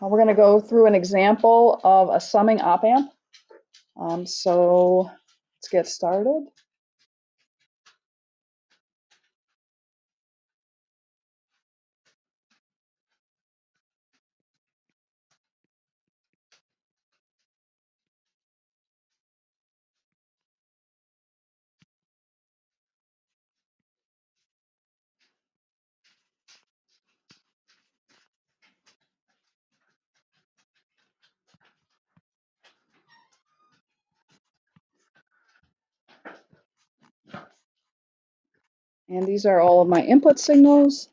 We're going to go through an example of a summing op amp. So let's get started. And these are all of my input signals.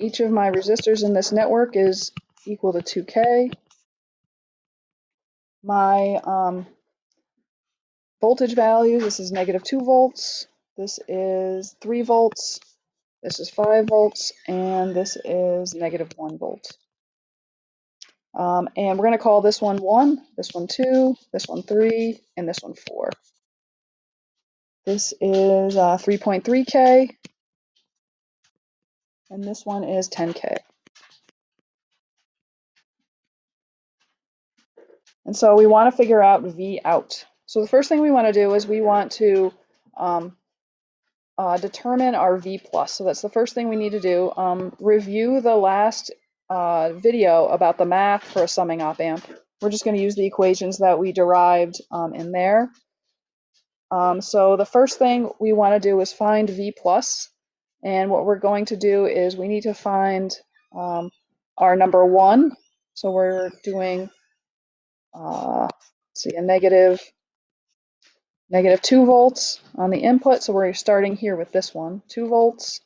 Each of my resistors in this network is equal to 2K. My voltage value, this is -2 volts, this is 3 volts, this is 5 volts, and this is -1 volt. And we're going to call this one 1, this one 2, this one 3, and this one 4. This is 3.3K, and this one is 10K. And so we want to figure out V out. So the first thing we want to do is we want to determine our V plus. So that's the first thing we need to do. Review the last video about the math for a summing op amp. We're just going to use the equations that we derived in there. So the first thing we want to do is find V plus. And what we're going to do is we need to find our number 1. So we're doing, let's see, a negative 2 volts on the input. So we're starting here with this one, 2 volts.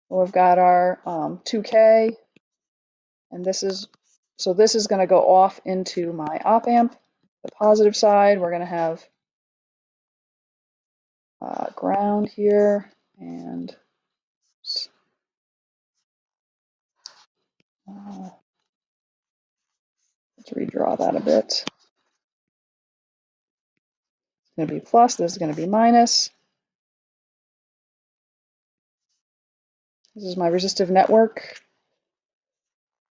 We've got our 2K, and this is going to go off into my op amp. The positive side, we're going to have ground here, and let's redraw that a bit. It's going to be plus, this is going to be minus. This is my resistive network.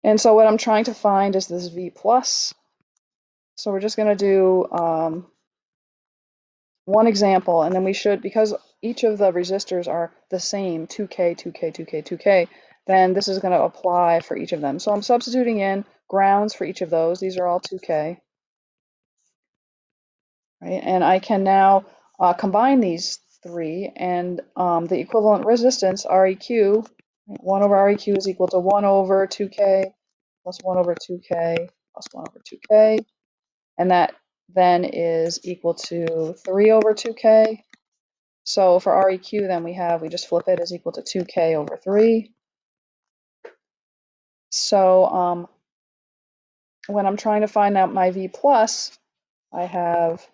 And so what I'm trying to find is this V plus. So we're just going to do one example, and then we should, because each of the resistors are the same, 2K, 2K, 2K, 2K, then this is going to apply for each of them. So I'm substituting in grounds for each of those. These are all 2K. Right? And I can now combine these three, and the equivalent resistance, REQ, 1 over REQ is equal to 1 over 2K plus 1 over 2K plus 1 over 2K. And that then is equal to 3 over 2K. So for REQ, then we just flip it as equal to 2K over 3. So when I'm trying to find out my V plus, I have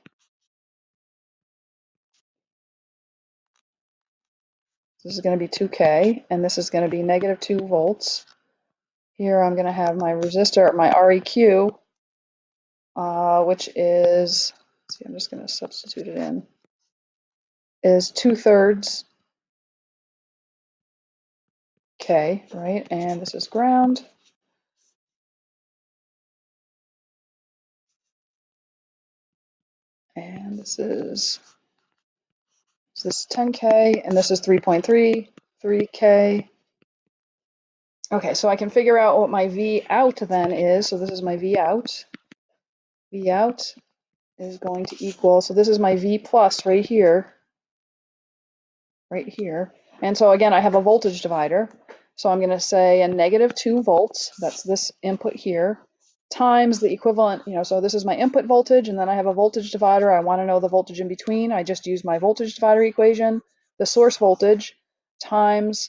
this is going to be 2K, and this is going to be -2 volts. Here I'm going to have my resistor, my REQ, which is, let's see, I'm just going to substitute it in, is 2/3 K, right? And this is ground. And this is 10K, and this is 3.3K. Okay, so I can figure out what my V out then is. So this is my V out. V out is going to equal, so this is my V plus right here. And so again, I have a voltage divider. So I'm going to say a -2 volts, that's this input here, times the equivalent, so this is my input voltage, and then I have a voltage divider. I want to know the voltage in between. I just use my voltage divider equation, the source voltage times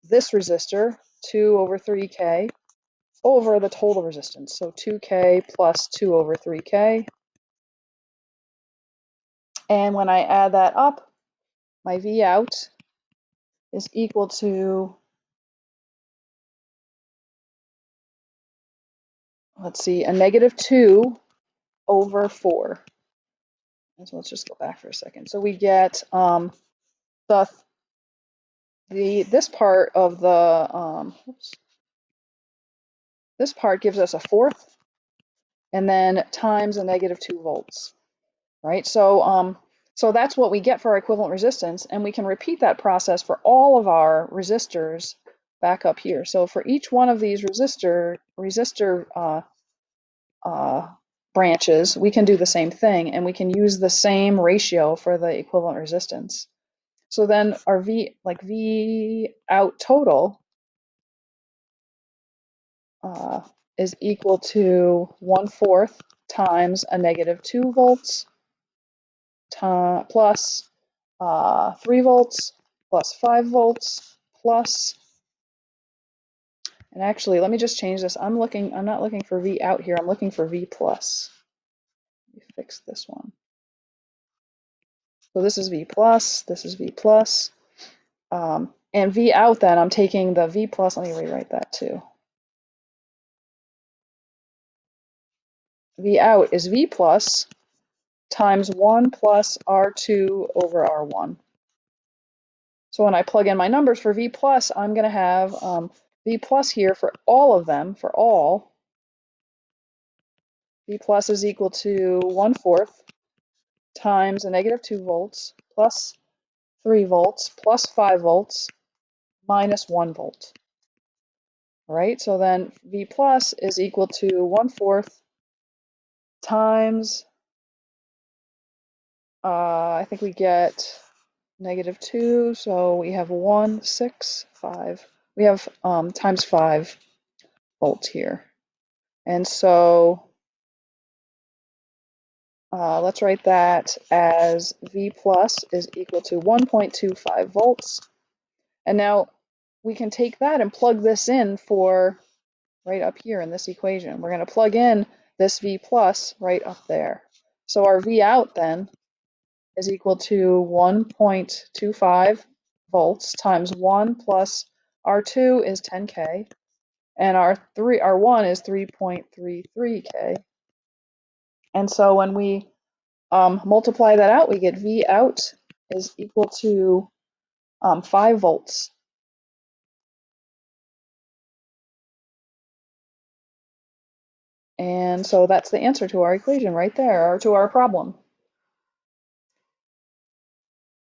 this resistor, 2 over 3K, over the total resistance. So 2K plus 2 over 3K. And when I add that up, my V out is equal to, let's see, a -2 over 4. So let's just go back for a second. So we get this part of the this part gives us a fourth, and then times a negative 2 volts, right? So that's what we get for our equivalent resistance, and we can repeat that process for all of our resistors back up here. So for each one of these resistor branches, we can do the same thing, and we can use the same ratio for the equivalent resistance. So then our V out total is equal to 1/4 times a negative 2 volts plus 3 volts plus 5 volts plus, and actually let me just change this. I'm not looking for V out here, I'm looking for V plus. Let me fix this one. So this is V plus, this is V plus. And V out then, I'm taking the V plus, let me rewrite that too. V out is V plus times 1 plus R2 over R1. So when I plug in my numbers for V plus, I'm going to have V plus here for all of them, for all. V plus is equal to 1/4 times a negative 2 volts plus 3 volts plus 5 volts minus 1 volt. All right, so then V plus is equal to 1/4 times, I think we get negative 2, so we have 1, 6, 5. We have times 5 volts here. And so let's write that as V plus is equal to 1.25 volts. And now we can take that and plug this in for right up here in this equation. We're going to plug in this V plus right up there. So our V out then is equal to 1.25 volts times 1 plus R2 is 10K, and R1 is 3.33K. And so when we multiply that out, we get V out is equal to 5 volts. And so that's the answer to our equation right there, or to our problem.